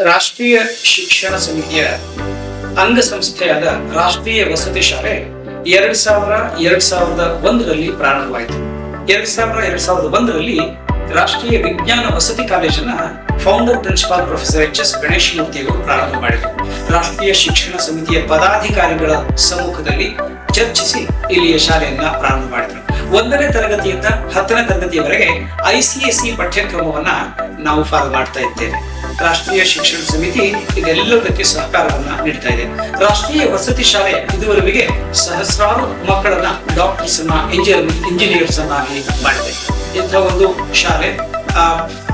ರಾಷ್ಟ್ರೀಯ ಶಿಕ್ಷಣ ಸಮಿತಿಯ ಅಂಗಸಂಸ್ಥೆಯಾದ ರಾಷ್ಟ್ರೀಯ ವಸತಿ ಶಾಲೆ 2001ರಲ್ಲಿ ಪ್ರಾರಂಭವಾಯಿತು. 2001ರಲ್ಲಿ ರಾಷ್ಟ್ರೀಯ ವಿಜ್ಞಾನ ವಸತಿ ಕಾಲೇಜನ್ನ ಫೌಂಡರ್ ಪ್ರಿನ್ಸಿಪಾಲ್ ಪ್ರೊಫೆಸರ್ ಎಚ್.ಎಸ್. ಗಣೇಶ್ ಮೂರ್ತಿ ಅವರು ಪ್ರಾರಂಭ ಮಾಡಿದರು. ರಾಷ್ಟ್ರೀಯ ಶಿಕ್ಷಣ ಸಮಿತಿಯ ಪದಾಧಿಕಾರಿಗಳ ಸಮ್ಮುಖದಲ್ಲಿ ಚರ್ಚಿಸಿ ಇಲ್ಲಿಯ ಶಾಲೆಯನ್ನ ಪ್ರಾರಂಭ ಮಾಡಿದರು. 1ನೇ ತರಗತಿಯಿಂದ 10ನೇ ತರಗತಿಯವರೆಗೆ ICSE ಪಠ್ಯಕ್ರಮವನ್ನ ನಾವು ಫಾಲೋ ಮಾಡ್ತಾ ಇದ್ದೇವೆ. ರಾಷ್ಟ್ರೀಯ ಶಿಕ್ಷಣ ಸಮಿತಿ ಇದೆಲ್ಲದಕ್ಕೆ ಸಹಕಾರವನ್ನ ನೀಡ್ತಾ ಇದೆ. ರಾಷ್ಟ್ರೀಯ ವಸತಿ ಶಾಲೆ ಇದುವರೆಗೆ ಸಹಸ್ರಾರು ಮಕ್ಕಳನ್ನ ಡಾಕ್ಟರ್ಸ್ ಅನ್ನ ಇಂಜಿನಿಯರ್ಸ್ ಅನ್ನಾಗಿ ಮಾಡಿದೆ. ಇಂಥ ಒಂದು ಶಾಲೆ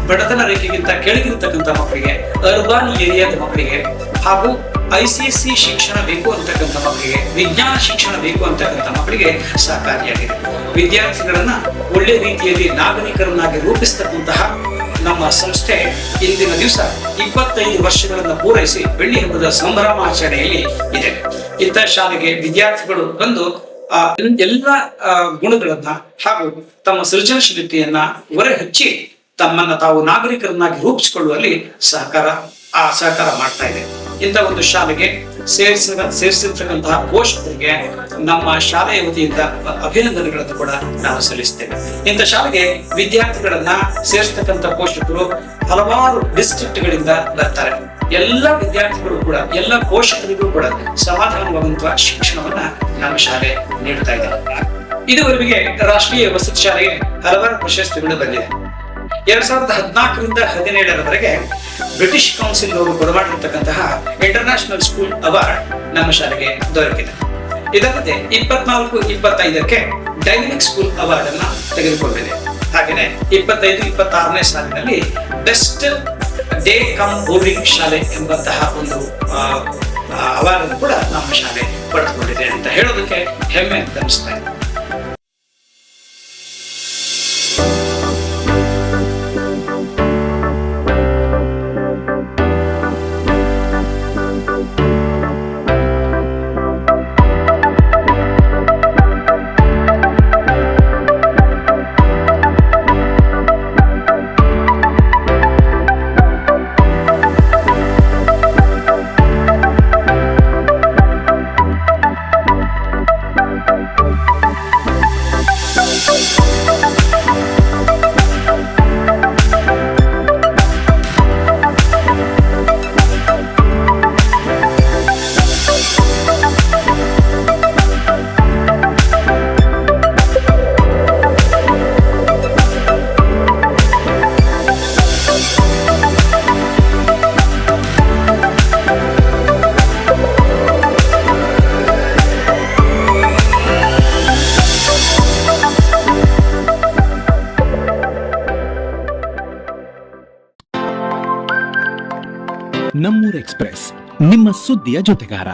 ಬಡತನ ರೇಖೆಗಿಂತ ಕೆಳಗಿರತಕ್ಕಂಥ ಮಕ್ಕಳಿಗೆ, ಅರ್ಬನ್ ಏರಿಯಾದ ಮಕ್ಕಳಿಗೆ ಹಾಗೂ ICSE ಶಿಕ್ಷಣ ಬೇಕು ಅಂತಕ್ಕಂಥ ಮಕ್ಕಳಿಗೆ, ವಿಜ್ಞಾನ ಶಿಕ್ಷಣ ಬೇಕು ಅಂತಕ್ಕಂಥ ಮಕ್ಕಳಿಗೆ ಸಹಕಾರಿಯಾಗಿದೆ. ವಿದ್ಯಾರ್ಥಿಗಳನ್ನ ಒಳ್ಳೆ ರೀತಿಯಲ್ಲಿ ನಾಗರಿಕರನ್ನಾಗಿ ರೂಪಿಸತಕ್ಕಂತಹ ನಮ್ಮ ಸಂಸ್ಥೆ ಇಂದಿನ ದಿವಸ 25 ವರ್ಷಗಳನ್ನು ಪೂರೈಸಿ ಬೆಳ್ಳಿ ಹಬ್ಬದ ಸಂಭ್ರಮಾಚರಣೆಯಲ್ಲಿ ಇದೆ. ಇಂಥ ಶಾಲೆಗೆ ವಿದ್ಯಾರ್ಥಿಗಳು ಬಂದು ಎಲ್ಲ ಗುಣಗಳನ್ನ ಹಾಗೂ ತಮ್ಮ ಸೃಜನಶೀಲತೆಯನ್ನ ಹೊರಹಚ್ಚಿ ತಮ್ಮನ್ನ ತಾವು ನಾಗರಿಕರನ್ನಾಗಿ ರೂಪಿಸಿಕೊಳ್ಳುವಲ್ಲಿ ಸಹಕಾರ ಮಾಡ್ತಾ ಇದೆ. ಇಂಥ ಒಂದು ಶಾಲೆಗೆ ಸೇರಿಸಿರ್ತಕ್ಕಂತಹ ಪೋಷಕರಿಗೆ ನಮ್ಮ ಶಾಲೆಯ ವತಿಯಿಂದ ಅಭಿನಂದನೆಗಳನ್ನು ಕೂಡ ನಾವು ಸಲ್ಲಿಸ್ತೇವೆ. ಇಂಥ ಶಾಲೆಗೆ ವಿದ್ಯಾರ್ಥಿಗಳನ್ನ ಸೇರಿಸ್ತಕ್ಕಂಥ ಪೋಷಕರು ಹಲವಾರು ಡಿಸ್ಟ್ರಿಕ್ಟ್ಗಳಿಂದ ಬರ್ತಾರೆ. ಎಲ್ಲ ವಿದ್ಯಾರ್ಥಿಗಳು ಕೂಡ, ಎಲ್ಲ ಪೋಷಕರಿಗೂ ಕೂಡ ಸಮಾಧಾನವಾಗುವಂತಹ ಶಿಕ್ಷಣವನ್ನ ನಮ್ಮ ಶಾಲೆ ನೀಡ್ತಾ ಇದೆ. ಇದುವರೆಗೆ ರಾಷ್ಟ್ರೀಯ ವಸತಿ ಶಾಲೆಗೆ ಹಲವಾರು ಪ್ರಶಸ್ತಿಗಳು ಬಂದಿದೆ. 2014ರಿಂದ 2017ರವರೆಗೆ ಬ್ರಿಟಿಷ್ ಕೌನ್ಸಿಲ್ ಅವರು ಕೊಡಮಾಡಿರ್ತಕ್ಕಂತಹ ಇಂಟರ್ನ್ಯಾಷನಲ್ ಸ್ಕೂಲ್ ಅವಾರ್ಡ್ ನಮ್ಮ ಶಾಲೆಗೆ ದೊರಕಿದೆ. ಇದಲ್ಲದೆ 24-25ಕ್ಕೆ ಡೈನಮಿಕ್ ಸ್ಕೂಲ್ ಅವಾರ್ಡ್ ಅನ್ನ ತೆಗೆದುಕೊಂಡಿದೆ. ಹಾಗೆಯೇ 25-26ನೇ ಸಾಲಿನಲ್ಲಿ ಬೆಸ್ಟ್ ಡೇ ಕಮ್ ಬೋರ್ಡಿಂಗ್ ಶಾಲೆ ಎಂಬಂತಹ ಒಂದು ಅವಾರ್ಡ್ ಕೂಡ ನಮ್ಮ ಶಾಲೆ ಪಡೆದುಕೊಂಡಿದೆ ಅಂತ ಹೇಳೋದಕ್ಕೆ ಹೆಮ್ಮೆ ಅಂತ ಅನಿಸ್ತಾ ಇದೆ. ನಮ್ಮೂರ್ ಎಕ್ಸ್‌ಪ್ರೆಸ್, ನಿಮ್ಮ ಸುದ್ದಿಯ ಜೊತೆಗಾರ.